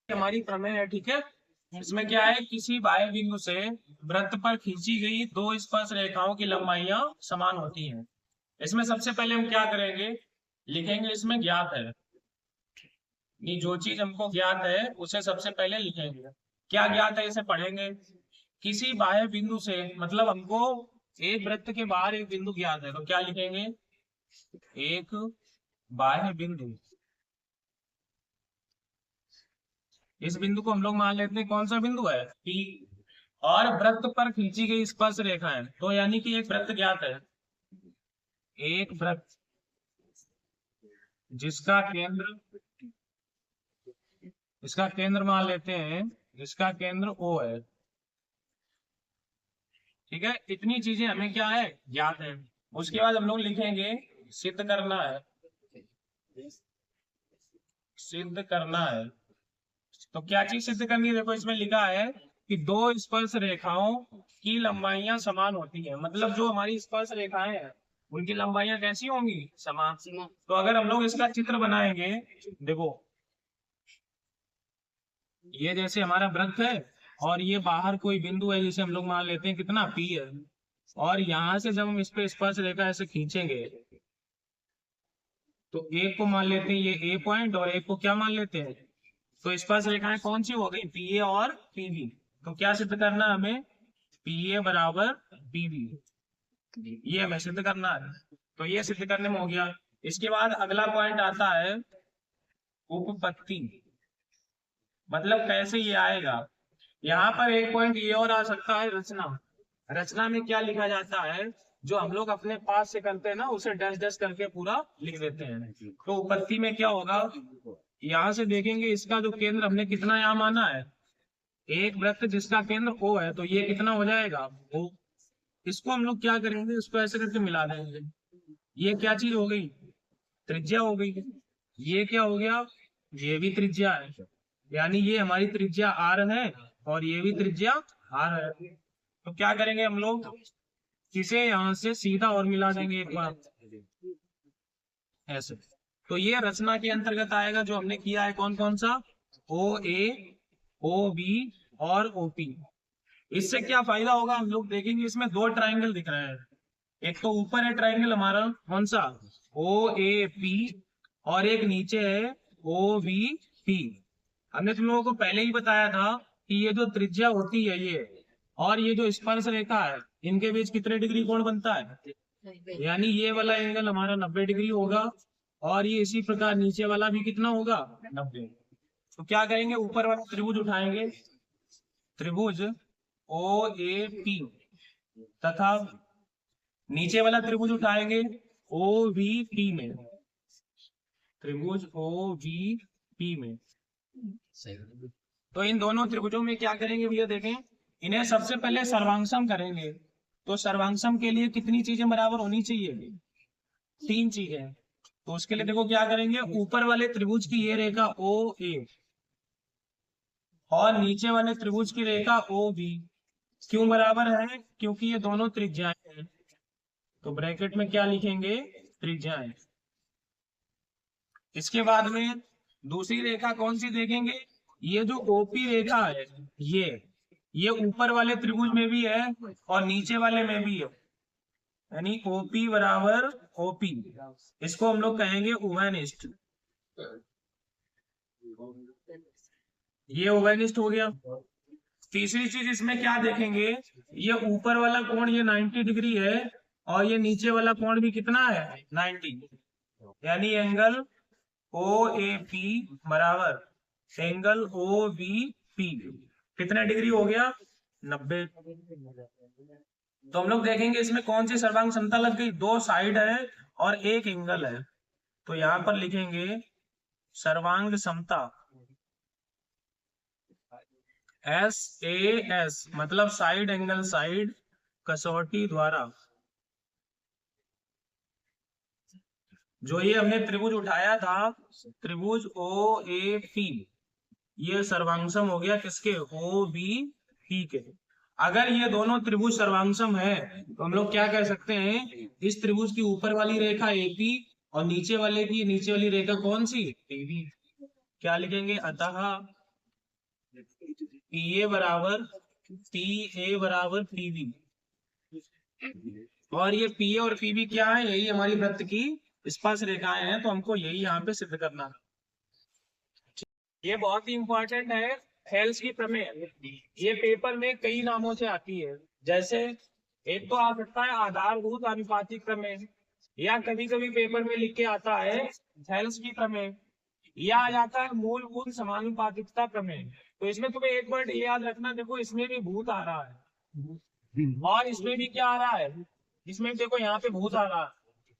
हमारी प्रमेय है। ठीक है, इसमें क्या है, किसी बाह्य बिंदु से वृत्त पर खींची गई दो स्पर्श रेखाओं की लंबाइयां समान होती हैं। इसमें सबसे पहले हम क्या करेंगे, लिखेंगे इसमें ज्ञात है। ये जो चीज हमको ज्ञात है उसे सबसे पहले लिखेंगे। क्या ज्ञात है इसे पढ़ेंगे। किसी बाह्य बिंदु से मतलब हमको एक वृत्त के बाहर एक बिंदु ज्ञात है, तो क्या लिखेंगे, एक बाह्य बिंदु। इस बिंदु को हम लोग मान लेते हैं कौन सा बिंदु है, P। और वृत्त पर खींची गई स्पर्श रेखा है, तो यानी कि एक वृत्त ज्ञात है। एक वृत्त जिसका केंद्र, इसका केंद्र मान लेते हैं, जिसका केंद्र O है। ठीक है, इतनी चीजें हमें क्या है, ज्ञात है। उसके बाद हम लोग लिखेंगे सिद्ध करना है। सिद्ध करना है, तो क्या चीज सिद्ध करनी है, देखो इसमें लिखा है कि दो स्पर्श रेखाओं की लंबाइयां समान होती है। मतलब जो हमारी स्पर्श रेखाएं हैं उनकी लंबाइयां कैसी होंगी, समान। तो अगर हम लोग इसका चित्र बनाएंगे, देखो ये जैसे हमारा वृत्त है और ये बाहर कोई बिंदु है जिसे हम लोग मान लेते हैं कितना, P है। और यहां से जब हम इस पे स्पर्श रेखा ऐसे खींचेंगे तो एक को मान लेते हैं ये A पॉइंट और एक को क्या मान लेते हैं, तो स्पर्श रेखाएं कौन सी हो गई, PA और PB। तो क्या सिद्ध करना है हमें, PA बराबर PB, ये हमें सिद्ध करना है। तो ये सिद्ध करने में हो गया। इसके बाद अगला पॉइंट आता है उपपत्ति। मतलब कैसे ये आएगा, यहाँ पर एक पॉइंट ये और आ सकता है, रचना। रचना में क्या लिखा जाता है, जो हम लोग अपने पास से करते हैं ना उसे डैश डैश करके पूरा लिख देते हैं। तो उपपत्ति में क्या होगा, यहाँ से देखेंगे इसका जो केंद्र हमने कितना यहाँ माना है, एक वृत्त जिसका केंद्र O है, तो ये कितना हो जाएगा O। इसको हम लोग क्या करेंगे, इसको ऐसे करके मिला देंगे। ये क्या चीज हो गई, त्रिज्या हो गई। ये क्या हो गया, ये भी त्रिज्या है। यानी ये हमारी त्रिज्या R है और ये भी त्रिज्या R है। तो क्या करेंगे हम लोग, इसे यहाँ से सीधा और मिला देंगे एक बार ऐसे। तो ये रचना के अंतर्गत आएगा जो हमने किया है, कौन कौन सा, OA, OB और OP। इससे क्या फायदा होगा हम लोग देखेंगे, इसमें दो ट्राइंगल दिख रहे हैं। एक तो ऊपर है ट्राइंगल हमारा कौन सा, OAP, और एक नीचे है OVP। हमने तुम लोगों को पहले ही बताया था कि ये जो त्रिज्या होती है ये और ये जो स्पर्श रेखा है इनके बीच कितने डिग्री कोण बनता है, यानी ये वाला एंगल हमारा 90 डिग्री होगा और ये इसी प्रकार नीचे वाला भी कितना होगा, 90। तो क्या करेंगे, ऊपर वाला त्रिभुज उठाएंगे, त्रिभुज OAP, तथा नीचे वाला त्रिभुज उठाएंगे OVP में, त्रिभुज OVP में। तो इन दोनों त्रिभुजों में क्या करेंगे भैया, देखें इन्हें सबसे पहले सर्वांगसम करेंगे। तो सर्वांगसम के लिए कितनी चीजें बराबर होनी चाहिए, तीन चीजें। तो उसके लिए देखो क्या करेंगे, ऊपर वाले त्रिभुज की ये रेखा OA और नीचे वाले त्रिभुज की रेखा OB क्यों बराबर है, क्योंकि ये दोनों त्रिज्याएं हैं। तो ब्रैकेट में क्या लिखेंगे, त्रिज्याएं। इसके बाद में दूसरी रेखा कौन सी देखेंगे, ये जो OP रेखा है ये ऊपर वाले त्रिभुज में भी है और नीचे वाले में भी है, यानी OP बराबर OP। इसको हम लोग कहेंगे उभयनिष्ठ। ये उभयनिष्ठ हो गया। तीसरी चीज इसमें क्या देखेंगे, ये ऊपर वाला कोण ये 90 डिग्री है और ये नीचे वाला कोण भी कितना है, 90। यानी एंगल OAP बराबर एंगल OVP कितने डिग्री हो गया, 90। तो हम लोग देखेंगे इसमें कौन सी सर्वांग समता लग गई, दो साइड है और एक एंगल है। तो यहां पर लिखेंगे सर्वांग समता, SAS मतलब साइड एंगल साइड कसौटी द्वारा। जो ये हमने त्रिभुज उठाया था त्रिभुज OAP, ये सर्वांगसम हो गया किसके, OBP के। अगर ये दोनों त्रिभुज सर्वांगसम है तो हम लोग क्या कह सकते हैं, इस त्रिभुज की ऊपर वाली रेखा AP और नीचे वाले की नीचे वाली रेखा कौन सी, AB। क्या लिखेंगे, अतः पी ए बराबर पी ए बराबर पी बी, और ये पी ए और पी बी क्या है, यही हमारी वृत्त की स्पर्श रेखाएं हैं, तो हमको यही यहाँ पे सिद्ध करना है। ये बहुत ही इंपॉर्टेंट है, हेल्स की प्रमेय। ये पेपर में कई नामों से आती है, जैसे एक तो आ सकता है आधारभूत आनुपातिक प्रमेय, या कभी कभी पेपर में लिख के आता है हेल्स की प्रमेय, या आ जाता है मूलभूत समानुपातिकता प्रमेय। तो इसमें तुम्हें एक वर्ड ये याद रखना, देखो इसमें भी भूत आ रहा है और इसमें भी क्या आ रहा है, इसमें देखो यहाँ पे भूत आ रहा है,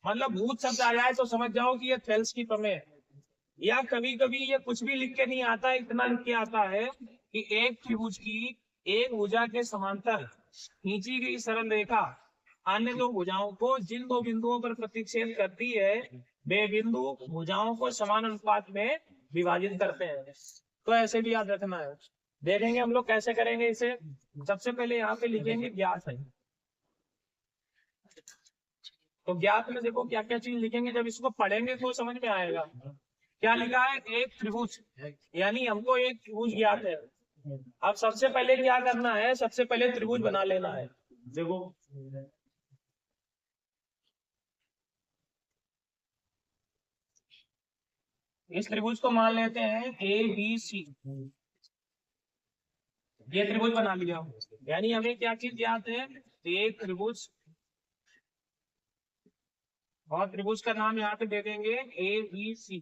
मतलब भूत शब्द आ जाए तो समझ जाओ कि ये थेल्स की प्रमेय है। या कभी कभी ये कुछ भी लिख के नहीं आता, इतना लिख के आता है कि एक त्रिभुज की एक भुजा के समांतर खींची गई सरल रेखा अन्य दो भुजाओं को जिन दो बिंदुओं पर प्रतिच्छेद करती है वे बिंदु भुजाओं को समान अनुपात में विभाजित करते हैं। तो ऐसे भी याद रखना है। देखेंगे हम लोग कैसे करेंगे इसे। सबसे पहले यहाँ पे लिखेंगे ज्ञात है, तो ज्ञात में देखो क्या क्या चीज लिखेंगे, जब इसको पढ़ेंगे तो समझ में आएगा। क्या लिखा है, एक त्रिभुज, यानी हमको एक त्रिभुज ज्ञात है। अब सबसे पहले क्या करना है, सबसे पहले त्रिभुज बना लेना है। देखो इस त्रिभुज को मान लेते हैं ए बी सी, ये त्रिभुज बना लिया, यानी हमें क्या चीज ज्ञात है, एक त्रिभुज, और त्रिभुज का नाम यहाँ पे दे देंगे ए बी सी।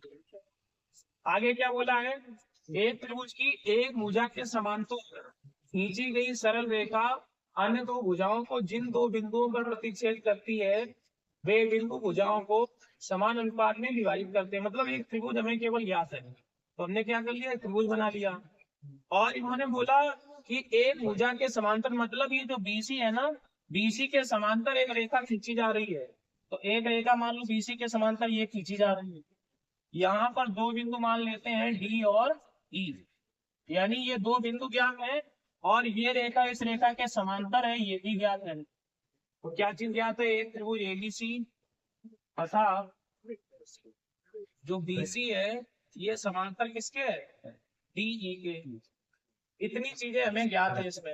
आगे क्या बोला है, एक त्रिभुज की एक भुजा के समांतर खींची गई सरल रेखा अन्य दो भुजाओं को जिन दो बिंदुओं पर प्रतिच्छेद करती है वे बिंदु भुजाओं को समान अनुपात में विभाजित करते हैं। मतलब एक त्रिभुज हमें केवल ज्ञात है, तो हमने क्या कर लिया, एक त्रिभुज बना लिया। और इन्होंने बोला कि एक भुजा के समांतर, मतलब ये जो बीसी है ना, बीसी के समांतर एक रेखा खींची जा रही है। तो एक रेखा मान लो बीसी के समांतर ये खींची जा रही है, यहाँ पर दो बिंदु मान लेते हैं डी और ई, यानी ये दो बिंदु ज्ञात है, और ये रेखा इस रेखा के समांतर है, ये भी ज्ञात है। तो क्या चीज ज्ञात है, एक त्रिभुज एबीसी तथा जो बीसी है ये समांतर किसके है, डीई के। इतनी चीजें हमें ज्ञात है इसमें।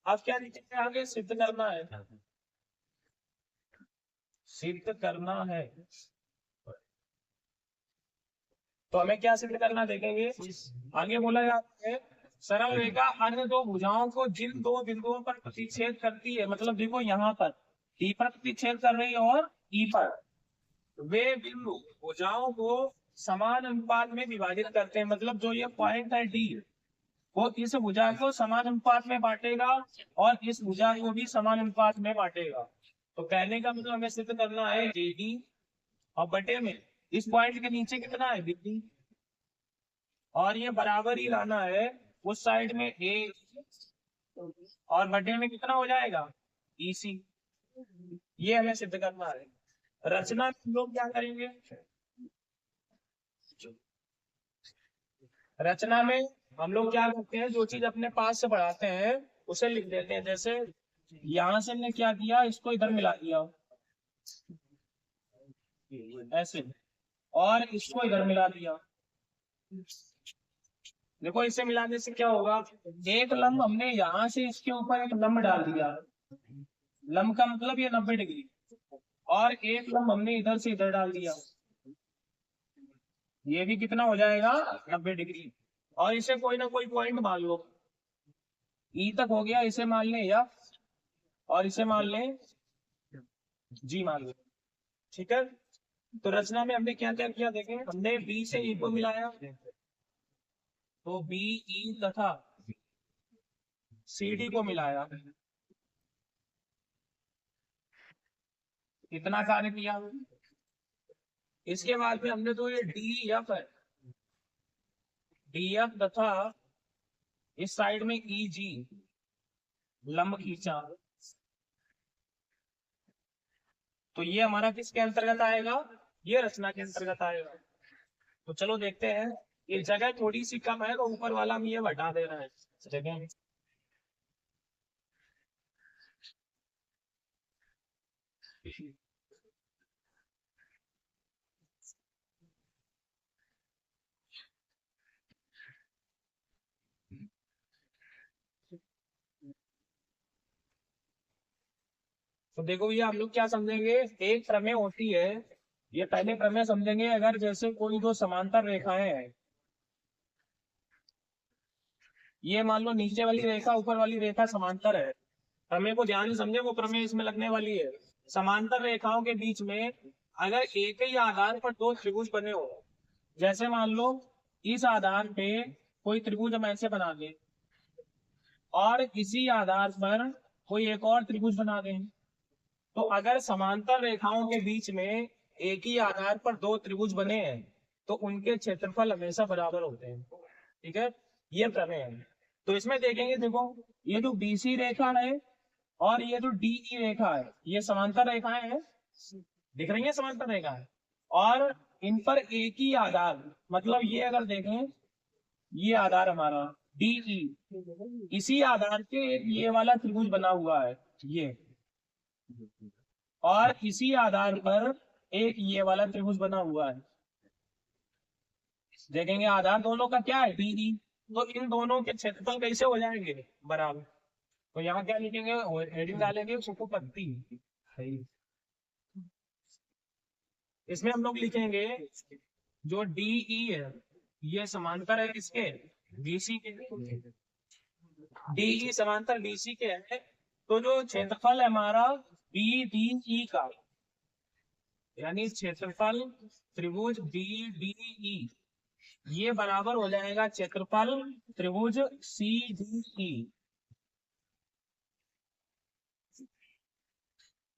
अब क्या चीजें आगे सिद्ध करना है, सिद्ध करना है, तो हमें क्या सिद्ध करना देखेंगे। आगे बोला जाता है सरल रेखा अन्य दो भुजाओं को जिन दो बिंदुओं पर प्रतिच्छेद करती है, मतलब देखो यहाँ पर डी पर प्रतिच्छेद कर रही है और ई पर, वे बिंदु भुजाओं को समान अनुपात में विभाजित करते हैं। मतलब जो ये पॉइंट है डी, वो इस भुजा को समान अनुपात में बांटेगा और इस भुजा को भी समान अनुपात में बांटेगा। तो कहने का मतलब हमें सिद्ध करना है जेडी, और बटे में इस पॉइंट के नीचे कितना है बी, और ये बराबर ही लाना है उस साइड में ए, और बटे में कितना हो जाएगा ईसी। ये हमें सिद्ध करना है। रचना में हम लोग क्या करेंगे, रचना में हम लोग क्या करते हैं, जो चीज अपने पास से पढ़ाते हैं उसे लिख देते हैं। जैसे यहां से हमने क्या किया, इसको इधर मिला दिया ऐसे, और इसको इधर मिला दिया। देखो इसे मिलाने से क्या होगा, एक लंब हमने यहाँ से इसके ऊपर एक लंब डाल दिया, लंब का मतलब ये 90 डिग्री, और एक लंब हमने इधर से इधर डाल दिया, ये भी कितना हो जाएगा 90 डिग्री। और इसे कोई ना कोई पॉइंट मान लो, ई तक हो गया, इसे मान ले या, और इसे मान ले जी मान लो, ठीक है। तो रचना में हमने क्या क्या किया देखें, हमने बी से ई को मिलाया, तो बी ई तथा सी डी को मिलाया, इतना कार्य किया। इसके बाद में हमने तो ये डी एफ है, डी एफ तथा इस साइड में ई जी लंब खींचा, तो ये हमारा किसके अंतर्गत आएगा, ये रचना के अंतर्गत आएगा। तो चलो देखते हैं, ये जगह थोड़ी सी कम है तो ऊपर वाला हम ये बढ़ा दे रहा है जगह। तो देखो ये हम लोग क्या समझेंगे, एक प्रमेय होती है, ये पहले प्रमेय समझेंगे। अगर जैसे कोई दो समांतर रेखाएं हैं, ये मान लो नीचे वाली रेखा ऊपर वाली रेखा समांतर है, प्रमेय को ध्यान से समझे, वो प्रमेय इसमें लगने वाली है। समांतर रेखाओं के बीच में अगर एक ही आधार पर दो त्रिभुज बने हो, जैसे मान लो इस आधार पे कोई त्रिभुज हम ऐसे बना दें और इसी आधार पर कोई एक और त्रिभुज बना दें, तो अगर समांतर रेखाओं के बीच में एक ही आधार पर दो त्रिभुज बने हैं तो उनके क्षेत्रफल हमेशा बराबर होते हैं। ठीक है, ये प्रमेय है। तो इसमें देखेंगे, देखो ये जो बीसी रेखा है और ये जो डीई रेखा है, ये समांतर रेखाएं हैं, दिख रही है समांतर रेखा है, और इन पर एक ही आधार, मतलब ये अगर देखें, ये आधार हमारा डीई, इसी आधार के एक ये वाला त्रिभुज बना हुआ है ये, और इसी आधार पर एक ये वाला त्रिभुज बना हुआ है। देखेंगे आधार दोनों का क्या है, डीई, तो इन दोनों के क्षेत्रफल कैसे हो जाएंगे, बराबर। तो यहाँ क्या लिखेंगे, हेडिंग डालेंगे उपपत्ति। इसमें हम लोग लिखेंगे जो डीई है ये समांतर है किसके, बीसी के। डीई समांतर बीसी के है, तो जो क्षेत्रफल है हमारा बीडीई का, यानी क्षेत्रफल त्रिभुज बीडीई, ये बराबर हो जाएगा क्षेत्रफल त्रिभुज सीडीई।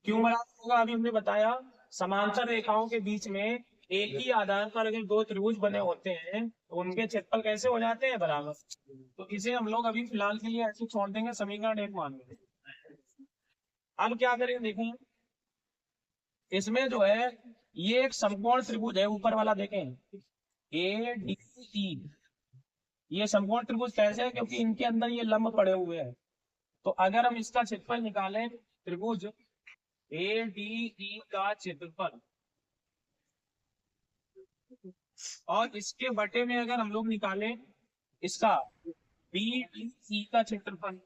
क्यों बराबर होगा, अभी हमने बताया, समांतर रेखाओं के बीच में एक ही आधार पर अगर दो त्रिभुज बने होते हैं तो उनके क्षेत्रफल कैसे हो जाते हैं, बराबर। तो इसे हम लोग अभी फिलहाल के लिए ऐसे छोड़ देंगे, समीकरण एक मान लेंगे। अब क्या करेंगे, देखें इसमें जो है ये एक समकोण त्रिभुज है, ऊपर वाला देखें ए डी ई, ये समकोण त्रिभुज कैसे है, क्योंकि इनके अंदर ये लंब पड़े हुए हैं। तो अगर हम इसका क्षेत्रफल निकालें, त्रिभुज ए डी ई का क्षेत्रफल, और इसके बटे में अगर हम लोग निकालें इसका बी डी ई का क्षेत्रफल,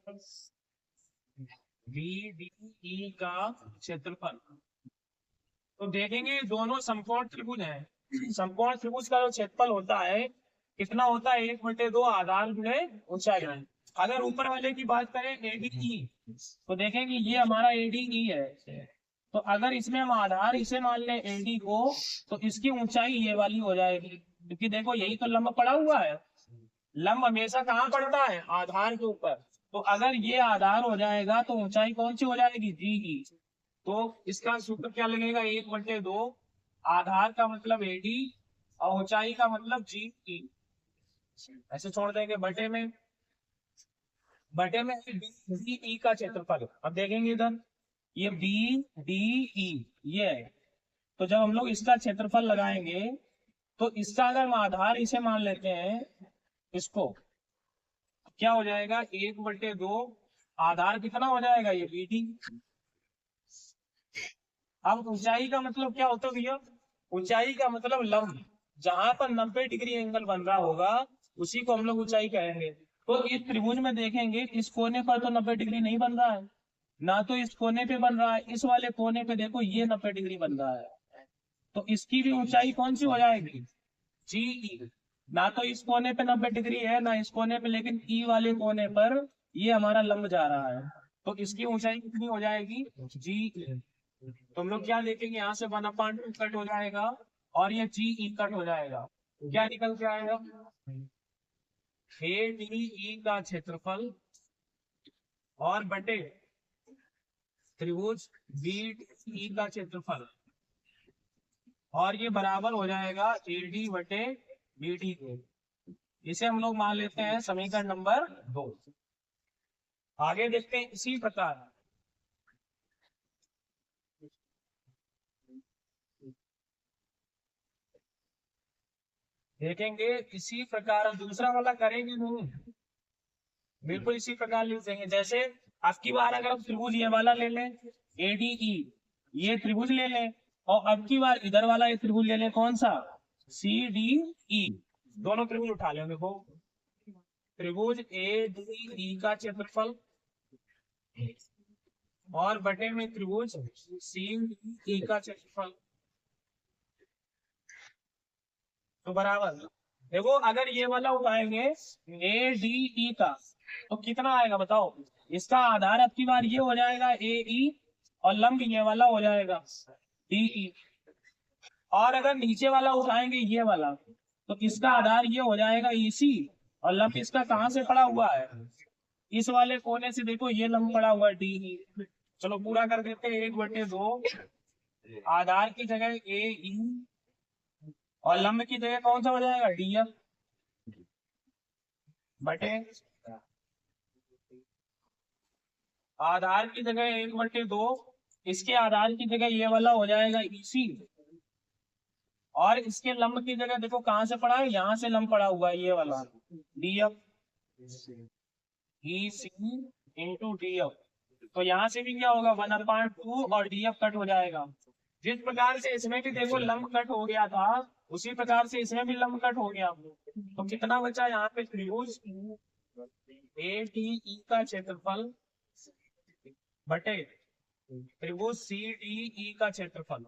बी डी ई का क्षेत्रफल, तो देखेंगे दोनों समकोण त्रिभुज हैं। समकोण त्रिभुज का जो क्षेत्रफल होता है कितना होता है, 1/2 आधार गुणे ऊंचाई। अगर ऊपर वाले की बात करें एडीई, तो देखेंगे ये हमारा एडीई है, तो अगर इसमें हम आधार इसे मान लें एडी को, तो इसकी ऊंचाई ये वाली हो जाएगी, क्योंकि देखो यही तो लंब पड़ा हुआ है, लंब हमेशा कहाँ पड़ता है, आधार के ऊपर। तो अगर ये आधार हो जाएगा तो ऊंचाई कौन सी हो जाएगी, जी। तो इसका सूत्र क्या लगेगा, 1/2 आधार का मतलब एडी और ऊंचाई का मतलब जी, ऐसे छोड़ देंगे। बटे में डी ई का क्षेत्रफल, अब देखेंगे इधर ये बी डी ई ये है, तो जब हम लोग इसका क्षेत्रफल लगाएंगे तो इसका अगर हम आधार इसे मान लेते हैं इसको, क्या हो जाएगा, 1/2 आधार कितना हो जाएगा, ये बी डी। अब ऊंचाई का मतलब क्या होता है भैया, ऊंचाई का मतलब लंब, जहां पर 90 डिग्री एंगल बन रहा होगा उसी को हम लोग ऊंचाई कहेंगे। तो इस त्रिभुज में देखेंगे इस कोने पर तो 90 डिग्री नहीं बन रहा है, ना तो इस कोने पे बन रहा है, इस वाले कोने पे देखो ये 90 डिग्री बन रहा है, तो इसकी भी ऊंचाई कौन सी हो जाएगी, जी। ना तो इस कोने पे 90 डिग्री है ना इस कोने पे, लेकिन ई वाले कोने पर ये हमारा लंब जा रहा है, तो इसकी ऊंचाई कितनी हो जाएगी, जी। तो हम लोग क्या देखेंगे, यहाँ से 1/2 कट हो जाएगा और ये जी ई कट हो जाएगा, क्या निकल के आएगा, ए डी ई का क्षेत्रफल और बटे त्रिभुज बी ई का क्षेत्रफल, और ये बराबर हो जाएगा ए डी बटे बी डी के। इसे हम लोग मान लेते हैं समीकरण नंबर 2। आगे देखते हैं इसी प्रकार देखेंगे, इसी प्रकार दूसरा वाला करेंगे नहीं, बिल्कुल इसी प्रकार लिख देंगे। जैसे अब की बार अगर हम त्रिभुज ये वाला ले लें एडीई, ये त्रिभुज ले लें, और अब की बार इधर वाला ये त्रिभुज ले लें, कौन सा, सी डी ई, दोनों त्रिभुज उठा लें। देखो त्रिभुज ए डी ई का क्षेत्रफल और बटे में त्रिभुज सी ई का क्षेत्रफल। तो बराबर, देखो अगर ये वाला उठाएंगे ए डी ई का तो कितना आएगा बताओ। इसका आधार अब की बार ये हो जाएगा ए ई और लंब ये वाला हो जाएगा डी ई। और अगर नीचे वाला उठाएंगे ये वाला तो इसका आधार ये हो जाएगा ईसी और लंब इसका कहाँ से पड़ा हुआ है, इस वाले कोने से। देखो ये लंब पड़ा हुआ है डी ई। चलो पूरा कर देते हैं, 1/2 आधार की जगह ए ई और लंब की जगह कौन सा हो जाएगा डी एफ बटे आधार की जगह 1/2, इसके आधार की जगह ये वाला हो जाएगा ईसी और इसके लंब की जगह देखो कहाँ से पड़ा है, यहाँ से लंब पड़ा हुआ है ये वाला डी एफ ई सी इंटू डी एफ। तो यहाँ से भी क्या होगा 1/2 और डी एफ कट हो जाएगा। जिस प्रकार से इसमें भी देखो लंब कट हो गया था उसी प्रकार से इसमें भी लंब कट हो गया। तो कितना बचा यहाँ पे त्रिभुज ए डी ई का क्षेत्रफल बटे त्रिभुज सी डी ई का क्षेत्रफल।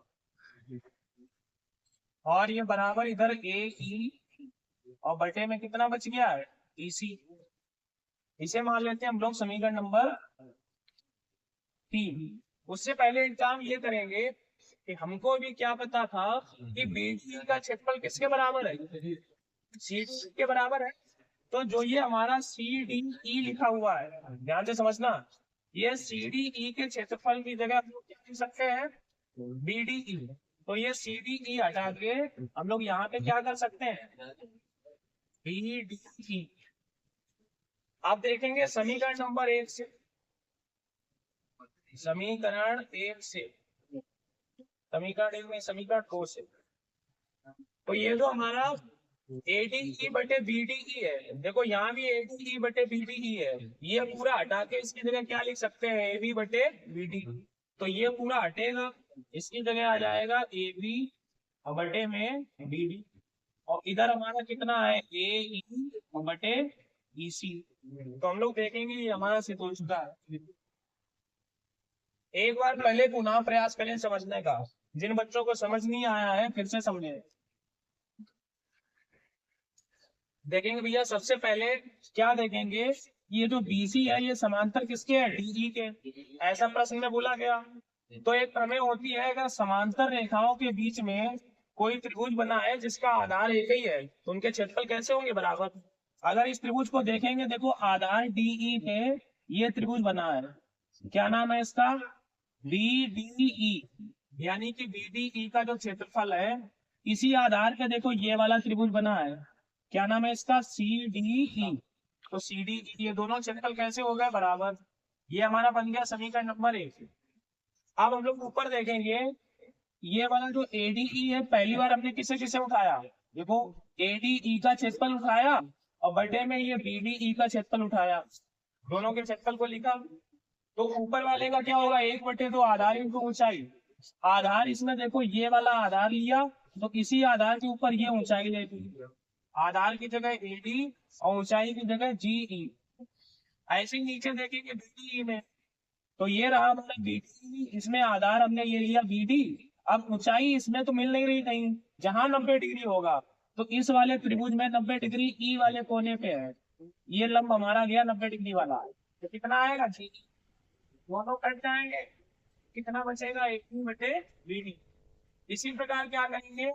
और ये बराबर इधर ए ई और बटे में कितना बच गया है ईसी। इसे मान लेते हैं हम लोग समीकरण नंबर 3। उससे पहले एक काम ये करेंगे कि हमको भी क्या पता था कि बीडी का क्षेत्रफल किसके बराबर है, सी डी के बराबर है। तो जो ये हमारा सी डी ई लिखा हुआ है ध्यान से समझना, ये सी डी ई के क्षेत्रफल की जगह हम लोग क्या लिख सकते हैं बी डी ई। तो ये सी डी ई हटा के हम लोग यहाँ पे क्या कर सकते हैं बी डी ई। आप देखेंगे समीकरण नंबर 1 से, समीकरण 1 से, समीकरण 1 में समीकरण 2 से। तो ये जो हमारा ए डी ई बटे बी डी ई है, देखो यहाँ भी ए डी ई बटे बी डी ई है, ये पूरा हटा के इसकी जगह क्या लिख सकते हैं ए बी बटे बी डी। तो ये पूरा हटेगा, इसकी जगह आ जाएगा ए बी बटे में बी डी। और इधर हमारा कितना है ए ई बटे ई सी। तो हम लोग देखेंगे ये हमारा सिद्ध हो चुका है। एक बार पहले पुनः प्रयास करें समझने का, जिन बच्चों को समझ नहीं आया है फिर से समझे। देखेंगे भैया सबसे पहले क्या देखेंगे, ये जो बीसी है ये समांतर किसके है डीई के, ऐसा प्रश्न में बोला गया। तो एक प्रमेय होती है अगर समांतर रेखाओं के बीच में कोई त्रिभुज बना है जिसका आधार एक ही है तो उनके क्षेत्रफल कैसे होंगे बराबर। अगर इस त्रिभुज को देखेंगे देखो आधार डीई पे ये त्रिभुज बना है, क्या नाम है इसका बीडीई, यानी कि बीडीई का जो क्षेत्रफल है इसी आधार पे देखो ये वाला त्रिभुज बना है, क्या नाम है इसका सीडीई। तो सीडीई ये दोनों क्षेत्रफल कैसे हो गए बराबर। ये हमारा बन गया समीकरण नंबर 1। अब हम लोग ऊपर देखेंगे ये वाला जो एडीई है पहली बार हमने किसे किसे उठाया, देखो एडीई का क्षेत्रफल उठाया और बटे में ये बीडीई का क्षेत्रफल उठाया, दोनों के क्षेत्रफल को लिखा। तो ऊपर वाले का क्या होगा 1/2 आधार इंटू ऊंचाई। आधार इसमें देखो ये वाला आधार लिया तो इसी आधार के ऊपर ये ऊंचाई ले ली, आधार की जगह एडी और ऊंचाई की जगह जीई। ऐसे ही नीचे देखेंगे बीडीई में तो ये रहा हमारा बीडी, इसमें आधार हमने ये लिया बीडी। अब ऊंचाई इसमें तो मिल नहीं रही कहीं, जहां 90 डिग्री होगा तो इस वाले त्रिभुज में 90 डिग्री ई वाले कोने पे है, ये लंब हमारा गया 90 डिग्री वाला। तो कितना आएगा जी, दोनों कट जाएंगे, कितना बचेगा 1/BD। इसी प्रकार क्या करेंगे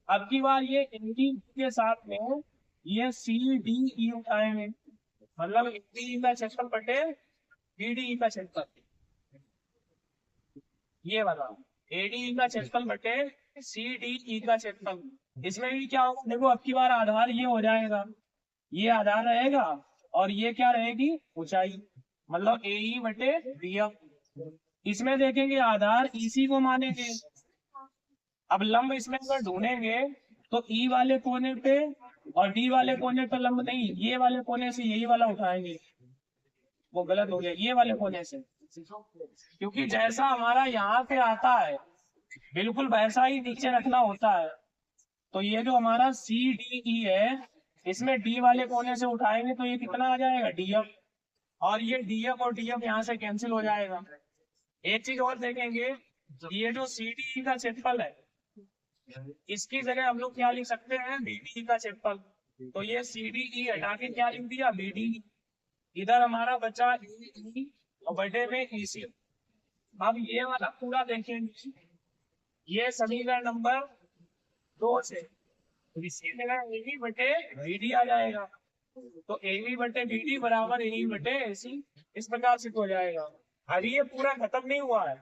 अब की बार ये एडी के साथ में ये सी डी ई उठाएंगे, मतलब एडी का क्षेत्रफल बटे बीडी का क्षेत्रफल, ये वाला एडी का क्षेत्रफल बटे सी डी ई का क्षेत्रफल। इसमें भी क्या होगा देखो अब की बार आधार ये हो जाएगा, ये आधार रहेगा और ये क्या रहेगी ऊंचाई, मतलब ए ई बटे बी एफ। इसमें देखेंगे आधार इसी को मानेंगे। अब लंब इसमें अगर ढूंढेंगे तो ई वाले कोने पे और डी वाले कोने पे लंब नहीं, ये वाले कोने से यही वाला उठाएंगे, वो गलत हो गया, ये वाले कोने से, क्योंकि जैसा हमारा यहाँ पे आता है बिल्कुल वैसा ही नीचे रखना होता है। तो ये जो हमारा सी डी ई है इसमें डी वाले कोने से उठाएंगे तो ये कितना आ जाएगा डी एफ, और ये डी एफ और डी एफ यहाँ से कैंसिल हो जाएगा, एक चीज और देखेंगे, ये जो सी डी का क्षेत्रफल है, इसकी जगह हम लोग क्या लिख सकते हैं, बी डी का क्षेत्रफल। तो ये सी डी ई हटा के क्या लिख दिया, बी डी। इधर हमारा बचा ई और बटे में ई सी। अब ये वाला पूरा देखेंगे, ये समीकरण नंबर 2 से इसी जगह ए बटे बी डी आ जाएगा। तो ए बी बटे बी डी बराबर ए बटे ए सी, इस प्रकार से हो जाएगा। अभी ये पूरा खत्म नहीं हुआ है,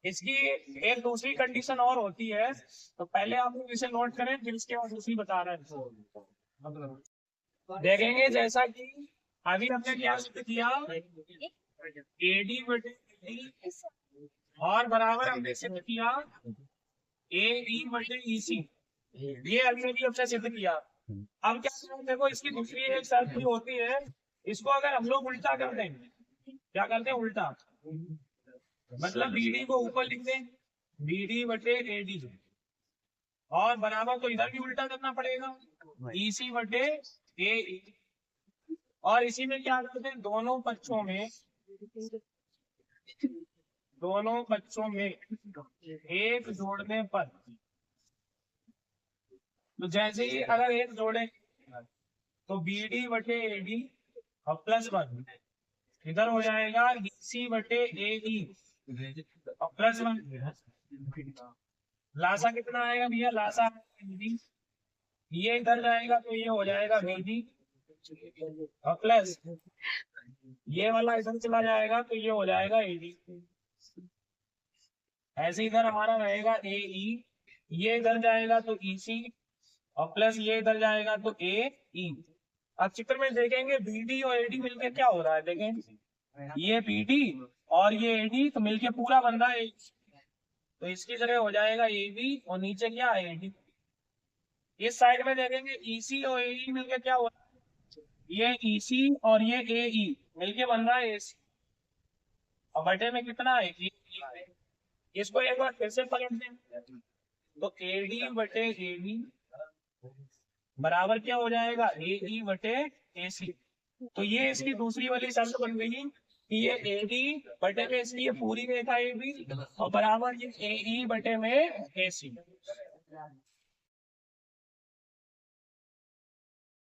इसकी एक दूसरी कंडीशन और होती है। तो पहले आप लोग इसे नोट करें, फिर इसके बाद दूसरी बता रहे हैं। देखेंगे जैसा कि अभी हमने क्या सिद्ध किया, एडी बटे डी और बराबर हमने सिद्ध किया ए ई बटे ई सी। ये अभी अभी हमने सिद्ध किया। अब क्या करें, देखो इसकी दूसरी एक शर्त भी होती है, इसको अगर हम लोग उल्टा कर दें, क्या करते हैं उल्टा, मतलब बीडी को ऊपर लिख दें, बीडी बटे एडी, और बराबर तो इधर भी उल्टा करना पड़ेगा, ईसी बटे ए। और इसी में क्या करते हैं, दोनों पक्षों में एक जोड़ने पर, तो जैसे ही अगर एक जोड़े तो बीडी बटे एडी और प्लस 1 इधर हो जाएगा ईसी बटे एई और प्लस 1। लासा कितना आएगा भैया, लासा ये इधर जाएगा तो ये हो जाएगा बीडी और प्लस ये वाला इधर चला जाएगा तो ये हो जाएगा एडी। ऐसे इधर हमारा रहेगा ए ई, ये इधर जाएगा तो ई सी और प्लस ये इधर जाएगा तो ए ई। अब चित्र में देखेंगे बीडी और एडी मिलकर क्या हो रहा है, देखें ये बीडी और ये एडी तो मिलके पूरा बन रहा है, तो इसकी जगह हो जाएगा ए बी और नीचे क्या है एडी। इस साइड में देखेंगे ईसी और एई मिलके क्या हो रहा है, ये ईसी और ये ए ई मिलके बन रहा है एसी, और बटे में कितना है E। इसको एक बार फिर से पलट दें, तो एडी बटे एडी बराबर क्या हो जाएगा, ए ई बटे ए सी। तो ये इसकी दूसरी वाली शर्त बन गई कि ये ए डी बटे में इसलिए पूरी रेखा ए बी और बराबर ये ए ई बटे में ए सी।